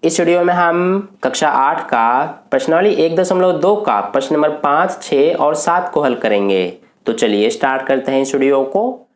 इस वीडियो में हम कक्षा 8 का प्रश्नावली 1.2 का प्रश्न नंबर 5, 6 और 7 को हल करेंगे। तो चलिए स्टार्ट करते हैं इस वीडियो को।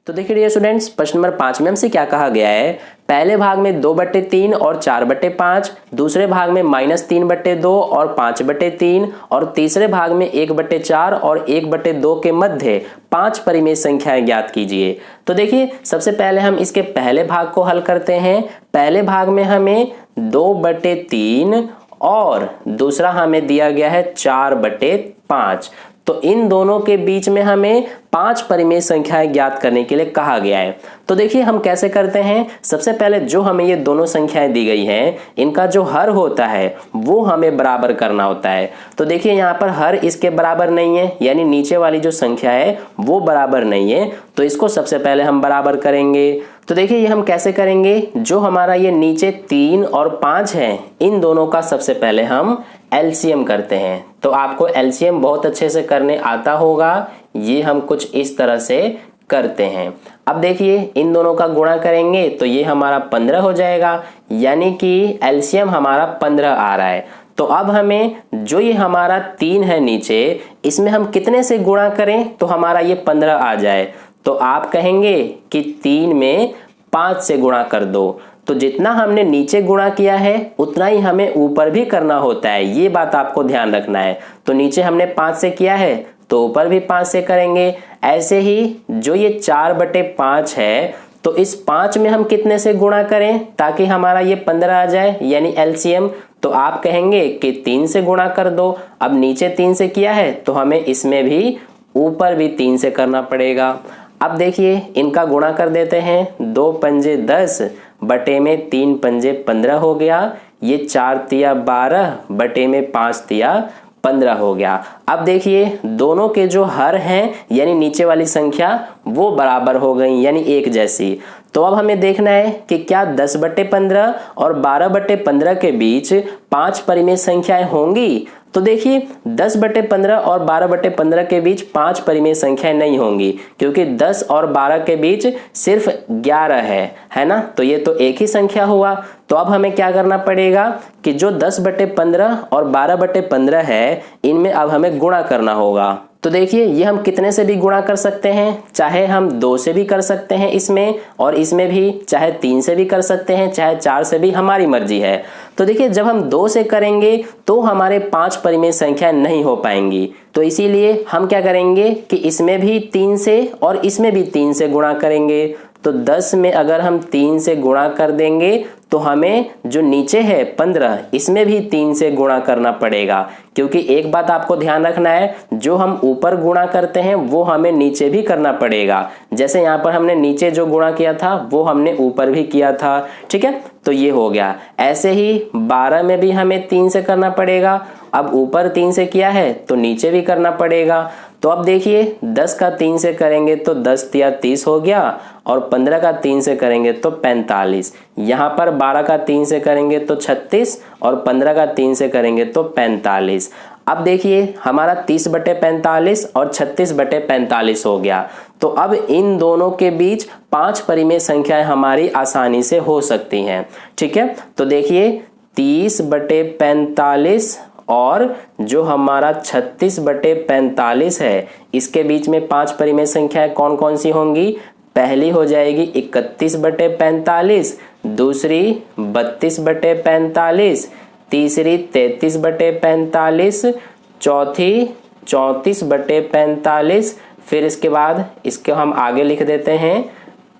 तो देखिए डियर स्टूडेंट्स, प्रश्न नंबर 5 में हमसे क्या कहा गया है। पहले भाग में 2/3 और 4/5, दूसरे भाग में -3/2 और 5/3 और तीसरे भाग में 1/4 और 1/2 के मध्य 5 परिमेय संख्याएं ज्ञात कीजिए। तो देखिए सबसे पहले हम इसके पहले भाग को हल करते हैं। पहले भाग में हमें 2/3 और दूसरा हमें दिया गया है 4/5। तो इन दोनों के बीच में हमें 5 परिमेय संख्याएं ज्ञात करने के लिए कहा गया है। तो देखिए हम कैसे करते हैं। सबसे पहले जो हमें ये दोनों संख्याएं दी गई हैं, इनका जो हर होता है वो हमें बराबर करना होता है। तो देखिए यहाँ पर हर इसके बराबर नहीं है, यानी नीचे वाली जो संख्या है वो बराबर नहीं है। तो इसको सबसे पहले हम बराबर करेंगे। तो देखिए ये हम कैसे करेंगे। जो हमारा ये नीचे 3 और 5 है, इन दोनों का सबसे पहले हम एलसीएम करते हैं। तो आपको एलसीएम बहुत अच्छे से करने आता होगा। ये हम कुछ इस तरह से करते हैं। अब देखिए इन दोनों का गुणा करेंगे तो ये हमारा 15 हो जाएगा, यानी कि एलसीएम हमारा 15 आ रहा है। तो अब हमें जो ये हमारा 3 है नीचे, इसमें हम कितने से गुणा करें तो हमारा ये 15 आ जाए। तो आप कहेंगे कि 3 में 5 से गुणा कर दो। तो जितना हमने नीचे गुणा किया है उतना ही हमें ऊपर भी करना होता है, ये बात आपको ध्यान रखना है। तो नीचे हमने 5 से किया है तो ऊपर भी 5 से करेंगे। ऐसे ही जो ये 4/5 है, तो इस 5 में हम कितने से गुणा करें ताकि हमारा ये 15 आ जाए, यानी एलसीएम। तो आप कहेंगे कि 3 से गुणा कर दो। अब नीचे 3 से किया है तो हमें इसमें भी ऊपर भी 3 से करना पड़ेगा। अब देखिए इनका गुणा कर देते हैं। 2 पंजे 10 बटे में 3 पंजे 15 हो गया। ये 4 तिया 12 बटे में 5 तिया 15 हो गया। अब देखिए दोनों के जो हर हैं, यानी नीचे वाली संख्या, वो बराबर हो गई, यानी एक जैसी। तो अब हमें देखना है कि क्या 10/15 और 12/15 के बीच 5 परिमेय संख्याएं होंगी। तो देखिए 10/15 और 12/15 के बीच 5 परिमेय संख्याएं नहीं होंगी, क्योंकि 10 और 12 के बीच सिर्फ 11 है ना। तो ये तो एक ही संख्या हुआ। तो अब हमें क्या करना पड़ेगा कि जो 10/15 और 12/15 है, इनमें अब हमें गुणा करना होगा। तो देखिए ये हम कितने से भी गुणा कर सकते हैं। चाहे हम 2 से भी कर सकते हैं इसमें, और इसमें भी चाहे 3 से भी कर सकते हैं, चाहे 4 से भी, हमारी मर्जी है। तो देखिए जब हम 2 से करेंगे तो हमारे 5 परिमेय संख्या नहीं हो पाएंगी। तो इसीलिए हम क्या करेंगे कि इसमें भी 3 से और इसमें भी 3 से गुणा करेंगे। तो 10 में अगर हम 3 से गुणा कर देंगे तो हमें जो नीचे है 15, इसमें भी 3 से गुणा करना पड़ेगा। क्योंकि एक बात आपको ध्यान रखना है, जो हम ऊपर गुणा करते हैं वो हमें नीचे भी करना पड़ेगा। जैसे यहाँ पर हमने नीचे जो गुणा किया था वो हमने ऊपर भी किया था, ठीक है। तो ये हो गया। ऐसे ही 12 में भी हमें 3 से करना पड़ेगा। अब ऊपर 3 से किया है तो नीचे भी करना पड़ेगा। तो अब देखिए 10 का 3 से करेंगे तो 10 तिया 30 हो गया, और 15 का 3 से करेंगे तो 45। यहाँ पर 12 का 3 से करेंगे तो 36, और 15 का 3 से करेंगे तो 45। अब देखिए हमारा 30/45 और 36/45 हो गया। तो अब इन दोनों के बीच 5 परिमेय संख्याएं हमारी आसानी से हो सकती हैं, ठीक है। तो देखिए 30/45 और जो हमारा 36/45 है, इसके बीच में 5 परिमेय संख्याएं कौन कौन सी होंगी। पहली हो जाएगी 31/45, दूसरी 32/45, तीसरी 33/45, चौथी 34/45। फिर इसके बाद इसको हम आगे लिख देते हैं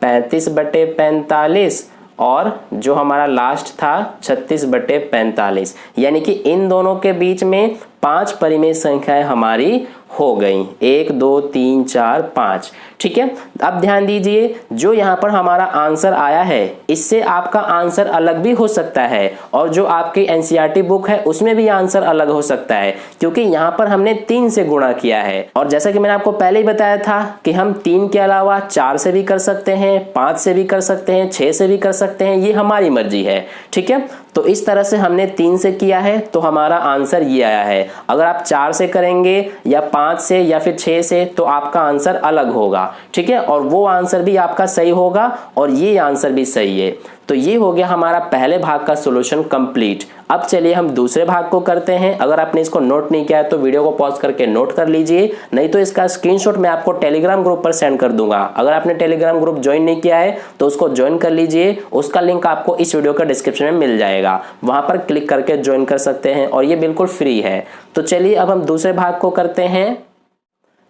35/45, और जो हमारा लास्ट था 36/45। यानी कि इन दोनों के बीच में 5 परिमेय संख्याएं हमारी हो गई। 1 2 3 4 5, ठीक है। अब ध्यान दीजिए, जो यहाँ पर हमारा आंसर आया है, इससे आपका आंसर अलग भी हो सकता है, और जो आपकी एनसीईआरटी बुक है उसमें भी आंसर अलग हो सकता है, क्योंकि यहाँ पर हमने 3 से गुणा किया है। और जैसा कि मैंने आपको पहले ही बताया था कि हम 3 के अलावा 4 से भी कर सकते हैं, 5 से भी कर सकते हैं, 6 से भी कर सकते हैं, ये हमारी मर्जी है, ठीक है। तो इस तरह से हमने 3 से किया है तो हमारा आंसर ये आया है। अगर आप 4 से करेंगे या 5 से या फिर 6 से तो आपका आंसर अलग होगा, ठीक है। और वो आंसर भी आपका सही होगा और ये आंसर भी सही है। तो ये हो गया हमारा पहले भाग का सॉल्यूशन कंप्लीट। अब चलिए हम दूसरे भाग को करते हैं। अगर आपने इसको नोट नहीं किया है तो वीडियो को पॉज करके नोट कर लीजिए, नहीं तो इसका स्क्रीनशॉट मैं आपको टेलीग्राम ग्रुप पर सेंड कर दूंगा। अगर आपने टेलीग्राम ग्रुप ज्वाइन नहीं किया है तो उसको ज्वाइन कर लीजिए, उसका लिंक आपको इस वीडियो का डिस्क्रिप्शन में मिल जाएगा, वहां पर क्लिक करके ज्वाइन कर सकते हैं और ये बिल्कुल फ्री है। तो चलिए अब हम दूसरे भाग को करते हैं।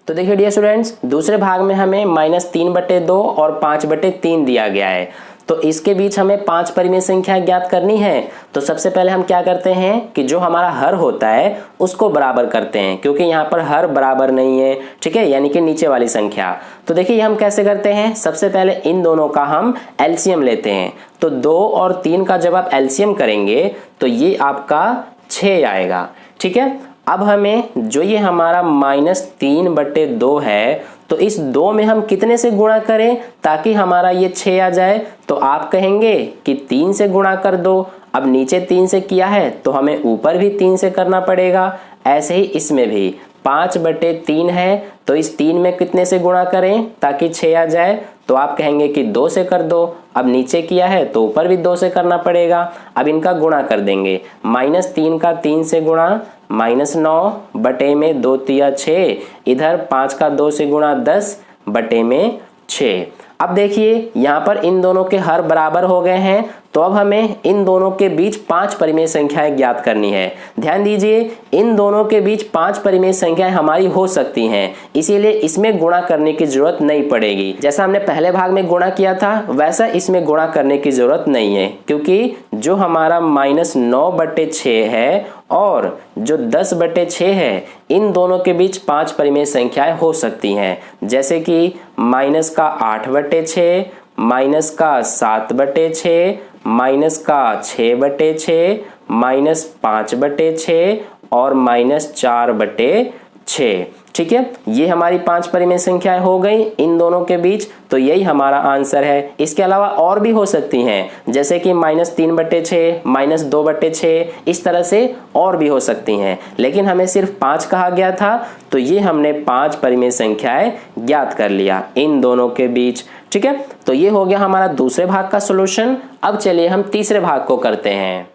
तो देखिए डियर स्टूडेंट्स, दूसरे भाग में हमें -3/2 और 5/3 दिया गया है। तो इसके बीच हमें 5 परिमेय संख्या ज्ञात करनी है। तो सबसे पहले हम क्या करते हैं कि जो हमारा हर होता है उसको बराबर करते हैं, क्योंकि यहाँ पर हर बराबर नहीं है, ठीक है, यानी कि नीचे वाली संख्या। तो देखिए हम कैसे करते हैं, सबसे पहले इन दोनों का हम एलसीएम लेते हैं। तो 2 और 3 का जब आप एलसीएम करेंगे तो ये आपका 6 आएगा, ठीक है। अब हमें जो ये हमारा -3/2 है, तो इस 2 में हम कितने से गुणा करें ताकि हमारा ये 6 आ जाए। तो आप कहेंगे कि 3 से गुणा कर दो। अब नीचे 3 से किया है तो हमें ऊपर भी 3 से करना पड़ेगा। ऐसे ही इसमें भी 5/3 है, तो इस 3 में कितने से गुणा करें ताकि 6 आ जाए। तो आप कहेंगे कि 2 से कर दो। अब नीचे किया है तो ऊपर भी 2 से करना पड़ेगा। अब इनका गुणा कर देंगे, -3 का 3 से गुणा -9/2 6, इधर 5 का 2 से गुणा 10/6। अब देखिए यहाँ पर इन दोनों के हर बराबर हो गए हैं, तो अब हमें इन दोनों के बीच 5 परिमेय संख्याएं ज्ञात करनी है। ध्यान दीजिए, इन दोनों के बीच 5 परिमेय संख्याएं हमारी हो सकती हैं, इसीलिए इसमें गुणा करने की जरूरत नहीं पड़ेगी। जैसा हमने पहले भाग में गुणा किया था वैसा इसमें गुणा करने की जरूरत नहीं है, क्योंकि जो हमारा -9/6 है और जो 10/6 है, इन दोनों के बीच 5 परिमेय संख्याएं हो सकती हैं। जैसे कि -8/6, -7/6, -6/6, -5/6 और -4/6, ठीक है। ये हमारी 5 परिमेय संख्याएं हो गई इन दोनों के बीच, तो यही हमारा आंसर है। इसके अलावा और भी हो सकती हैं, जैसे कि -3/6, -2/6, इस तरह से और भी हो सकती हैं, लेकिन हमें सिर्फ 5 कहा गया था, तो ये हमने 5 परिमेय संख्याएं ज्ञात कर लिया इन दोनों के बीच, ठीक है। तो ये हो गया हमारा दूसरे भाग का सॉल्यूशन। अब चलिए हम तीसरे भाग को करते हैं।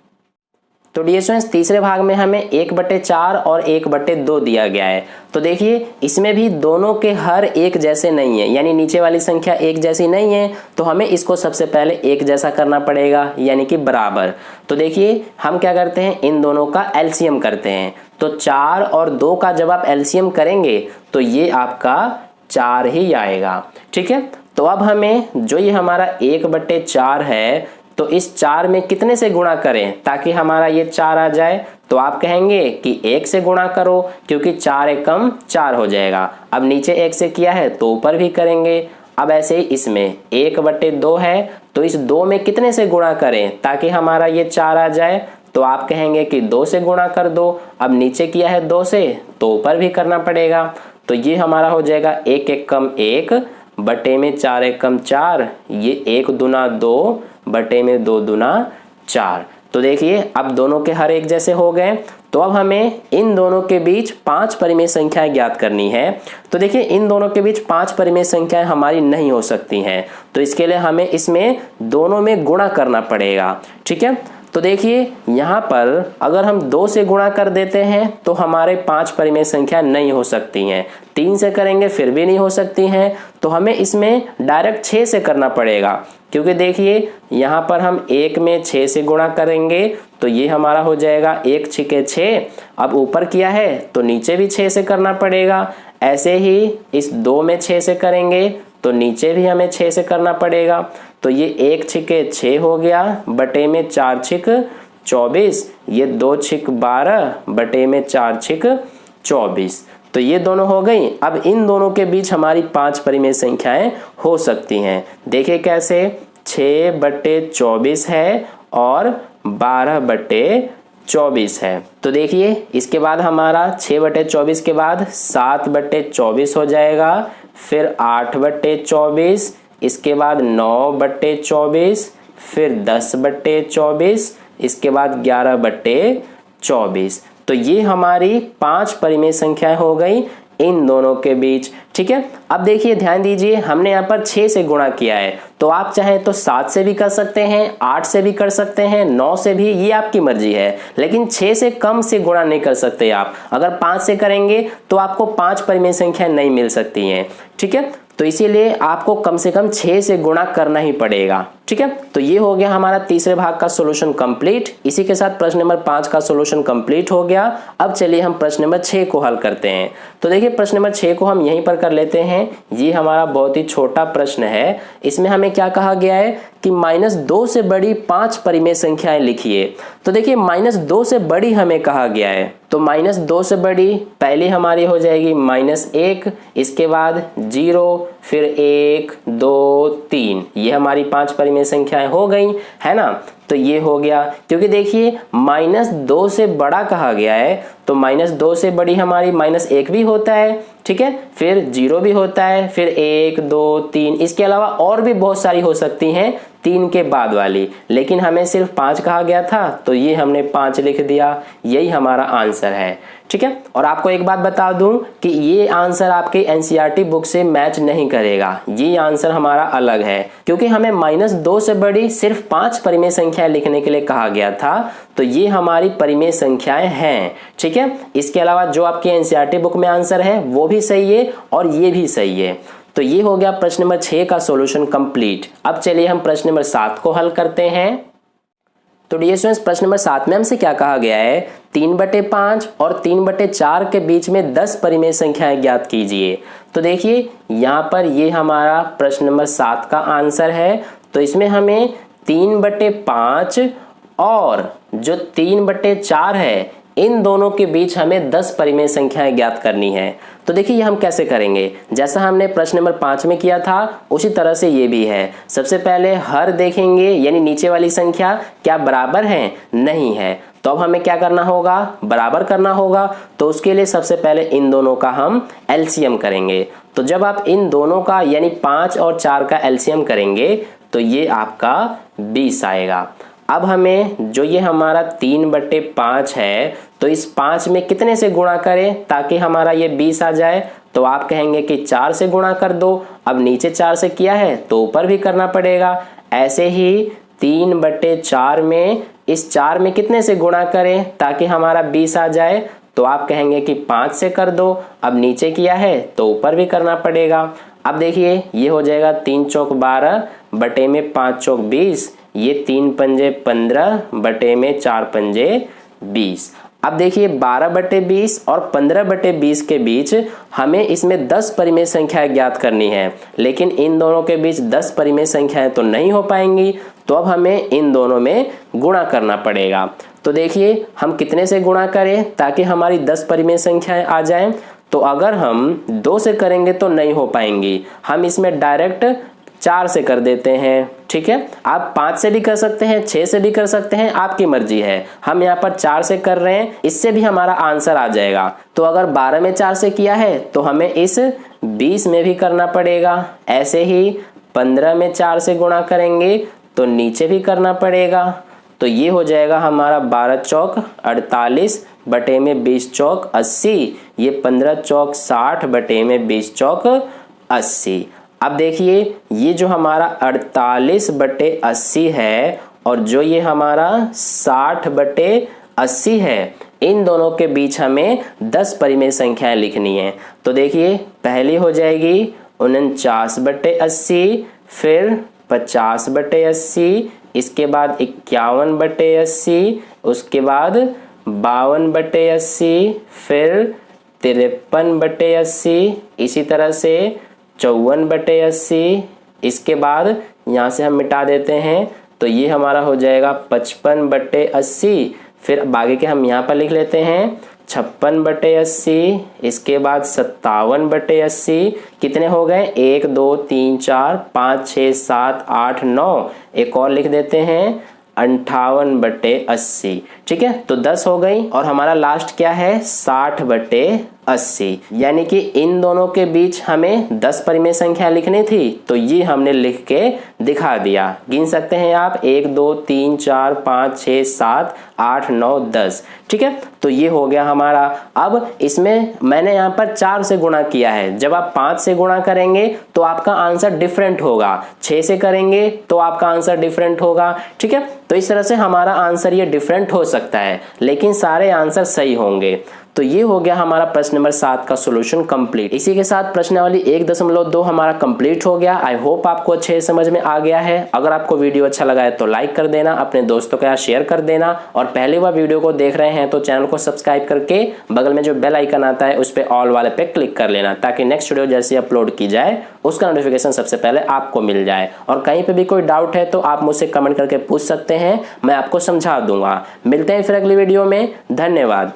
तो डियर स्टूडेंट्स, तीसरे भाग में हमें 1/4 और 1/2 दिया गया है। तो देखिए इसमें भी दोनों के हर एक जैसे नहीं है, यानी नीचे वाली संख्या एक जैसी नहीं है, तो हमें इसको सबसे पहले एक जैसा करना पड़ेगा, यानी कि बराबर। तो देखिए हम क्या करते हैं, इन दोनों का एलसीएम करते हैं। तो 4 और 2 का जब आप एलसीएम करेंगे तो ये आपका 4 ही आएगा, ठीक है। तो अब हमें जो ये हमारा 1/4 है, तो इस 4 में कितने से गुणा करें ताकि हमारा ये 4 आ जाए। तो आप कहेंगे कि 1 से गुणा करो, क्योंकि 4 एकम 4 हो जाएगा। अब नीचे 1 से किया है तो ऊपर भी करेंगे। अब ऐसे ही इसमें 1/2 है, तो इस 2 में कितने से गुणा करें ताकि हमारा ये 4 आ जाए। तो आप कहेंगे कि 2 से गुणा कर दो। अब नीचे किया है 2 से तो ऊपर भी करना पड़ेगा। तो ये हमारा हो जाएगा 1 एकम 1 बटे में 4 एकम 4, ये 1 दूना 2 बटे में 2 दूना 4। तो देखिए अब दोनों के हर एक जैसे हो गए। तो अब हमें इन दोनों के बीच 5 परिमेय संख्याएं ज्ञात करनी है। तो देखिए इन दोनों के बीच 5 परिमेय संख्याएं हमारी नहीं हो सकती हैं, तो इसके लिए हमें इसमें दोनों में गुणा करना पड़ेगा, ठीक है। तो देखिए यहाँ पर अगर हम 2 से गुणा कर देते हैं तो हमारे 5 परिमेय संख्या नहीं हो सकती हैं, 3 से करेंगे फिर भी नहीं हो सकती हैं, तो हमें इसमें डायरेक्ट 6 से करना पड़ेगा। क्योंकि देखिए यहाँ पर हम 1 में 6 से गुणा करेंगे तो ये हमारा हो जाएगा 1 6 6। अब ऊपर किया है तो नीचे भी 6 से करना पड़ेगा। ऐसे ही इस 2 में 6 से करेंगे तो नीचे भी हमें 6 से करना पड़ेगा। तो ये 1 6 6 हो गया बटे में 4 6 24, ये 2 6 12 बटे में 4 6 24। तो ये दोनों हो गई। अब इन दोनों के बीच हमारी 5 परिमेय संख्याएं हो सकती हैं। देखिए कैसे, 6/24 है और 12/24 है। तो देखिए इसके बाद हमारा 6/24 के बाद 7/24 हो जाएगा, फिर 8/24, इसके बाद 9/24, फिर 10/24, इसके बाद 11/24। तो ये हमारी 5 परिमेय संख्याएं हो गई इन दोनों के बीच, ठीक है। अब देखिए ध्यान दीजिए, हमने यहाँ पर 6 से गुणा किया है, तो आप चाहें तो 7 से भी कर सकते हैं, 8 से भी कर सकते हैं, 9 से भी, ये आपकी मर्जी है। लेकिन 6 से कम से गुणा नहीं कर सकते आप। अगर 5 से करेंगे तो आपको 5 परिमेय संख्या नहीं मिल सकती हैं, ठीक है। तो इसीलिए आपको कम से कम 6 से गुणा करना ही पड़ेगा, ठीक है। तो ये हो गया हमारा तीसरे भाग का सॉल्यूशन कंप्लीट। इसी के साथ प्रश्न नंबर 5 का सॉल्यूशन कंप्लीट हो गया। अब चलिए हम प्रश्न नंबर 6 को हल करते हैं। तो देखिए प्रश्न नंबर 6 को हम यहीं पर कर लेते हैं। ये हमारा बहुत ही छोटा प्रश्न है। इसमें हमें क्या कहा गया है कि -2 से बड़ी 5 परिमेय संख्याएं लिखिए। तो देखिए -2 से बड़ी हमें कहा गया है, तो -2 से बड़ी पहली हमारी हो जाएगी -1, इसके बाद 0, फिर 1, 2, 3, ये हमारी 5 परिमेय संख्याएं हो गई, है ना। तो ये हो गया, क्योंकि देखिए -2 से बड़ा कहा गया है, तो -2 से बड़ी हमारी -1 भी होता है, ठीक है, फिर 0 भी होता है, फिर 1, 2, 3, इसके अलावा और भी बहुत सारी हो सकती हैं 3 के बाद वाली, लेकिन हमें सिर्फ 5 कहा गया था, तो ये हमने 5 लिख दिया। यही हमारा आंसर है, ठीक है। और आपको एक बात बता दूं कि ये आंसर आपके एनसीईआरटी बुक से मैच नहीं करेगा। ये आंसर हमारा अलग है, क्योंकि हमें -2 से बड़ी सिर्फ 5 परिमेय संख्याएं लिखने के लिए कहा गया था, तो ये हमारी परिमेय संख्याएं हैं, ठीक है। इसके अलावा जो आपके एनसीईआरटी बुक में आंसर है वो भी सही है और ये भी सही है। तो ये हो गया प्रश्न नंबर 6 का सॉल्यूशन कंप्लीट। अब चलिए हम प्रश्न नंबर 7 को हल करते हैं। तो डियर स्टूडेंट्स, प्रश्न नंबर 7 में हमसे क्या कहा गया है, 3/5 और 3/4 के बीच में 10 परिमेय संख्याएं ज्ञात कीजिए। तो देखिए यहाँ पर ये हमारा प्रश्न नंबर 7 का आंसर है। तो इसमें हमें 3/5 और जो 3/4 है, इन दोनों के बीच हमें 10 परिमेय संख्याएं ज्ञात करनी है। तो देखिए ये हम कैसे करेंगे, जैसा हमने प्रश्न नंबर 5 में किया था उसी तरह से ये भी है। सबसे पहले हर देखेंगे, यानी नीचे वाली संख्या क्या बराबर है, नहीं है, तो अब हमें क्या करना होगा, बराबर करना होगा। तो उसके लिए सबसे पहले इन दोनों का हम एलसीएम करेंगे। तो जब आप इन दोनों का यानी 5 और 4 का एलसीएम करेंगे तो ये आपका 20 आएगा। अब हमें जो ये हमारा 3/5 है, तो इस 5 में कितने से गुणा करें ताकि हमारा ये 20 आ जाए। तो आप कहेंगे कि 4 से गुणा कर दो। अब नीचे 4 से किया है तो ऊपर भी करना पड़ेगा। ऐसे ही 3/4 में इस 4 में कितने से गुणा करें ताकि हमारा 20 आ जाए। तो आप कहेंगे कि 5 से कर दो। अब नीचे किया है तो ऊपर भी करना पड़ेगा। अब देखिए ये हो जाएगा 3 चौक 12 बटे में 5 चौक 20, ये 3 पंजे 15 बटे में 4 पंजे 20। अब देखिए 12/20 और 15/20 के बीच हमें इसमें 10 परिमेय संख्याएं ज्ञात करनी है, लेकिन इन दोनों के बीच 10 परिमेय संख्याएं तो नहीं हो पाएंगी। तो अब हमें इन दोनों में गुणा करना पड़ेगा। तो देखिए हम कितने से गुणा करें ताकि हमारी 10 परिमेय संख्याएं आ जाएं। तो अगर हम 2 से करेंगे तो नहीं हो पाएंगी, हम इसमें डायरेक्ट 4 से कर देते हैं, ठीक है। आप 5 से भी कर सकते हैं, 6 से भी कर सकते हैं, आपकी मर्जी है। हम यहाँ पर 4 से कर रहे हैं, इससे भी हमारा आंसर आ जाएगा। तो अगर 12 में 4 से किया है तो हमें इस 20 में भी करना पड़ेगा। ऐसे ही 15 में 4 से गुणा करेंगे तो नीचे भी करना पड़ेगा। तो ये हो जाएगा हमारा 12 चौक 48 बटे में 20 चौक 80, ये 15 चौक 60 बटे में 20 चौक 80। अब देखिए ये जो हमारा 48/80 है और जो ये हमारा 60/80 है, इन दोनों के बीच हमें 10 परिमेय संख्याएं लिखनी है। तो देखिए पहली हो जाएगी 49/80, फिर 50/80, इसके बाद 51/80, उसके बाद 52/80, फिर 53/80, इसी तरह से 54/80, इसके बाद यहाँ से हम मिटा देते हैं तो ये हमारा हो जाएगा 55/80, फिर बाकी के हम यहाँ पर लिख लेते हैं 56/80, इसके बाद 57/80, कितने हो गए 1 2 3 4 5 6 7 8 9, एक और लिख देते हैं 58/80, ठीक है। तो 10 हो गई और हमारा लास्ट क्या है 60/80। 80। यानी कि इन दोनों के बीच हमें 10 परिमेय संख्या लिखनी थी, तो ये हमने लिख के दिखा दिया। गिन सकते हैं आप 1 2 3 4 5 6 7 8 9 10। ठीक है, तो ये हो गया हमारा। अब इसमें मैंने यहाँ पर 4 से गुणा किया है। जब आप 5 से गुणा करेंगे तो आपका आंसर डिफरेंट होगा, 6 से करेंगे तो आपका आंसर डिफरेंट होगा। ठीक है, तो इस तरह से हमारा आंसर ये डिफरेंट हो सकता है, लेकिन सारे आंसर सही होंगे। तो ये हो गया हमारा प्रश्न नंबर 7 का सॉल्यूशन कंप्लीट। इसी के साथ प्रश्नावली 1.2 हमारा कंप्लीट हो गया। आई होप आपको अच्छे समझ में आ गया है। अगर आपको वीडियो अच्छा लगा है तो लाइक कर देना, अपने दोस्तों के साथ शेयर कर देना, और पहली बार वीडियो को देख रहे हैं तो चैनल को सब्सक्राइब करके बगल में जो बेल आइकन आता है उस पर ऑल वाले पे क्लिक कर लेना, ताकि नेक्स्ट वीडियो जैसे अपलोड की जाए उसका नोटिफिकेशन सबसे पहले आपको मिल जाए। और कहीं पे भी कोई डाउट है तो आप मुझसे कमेंट करके पूछ सकते हैं, मैं आपको समझा दूंगा। मिलते हैं फिर अगली वीडियो में। धन्यवाद।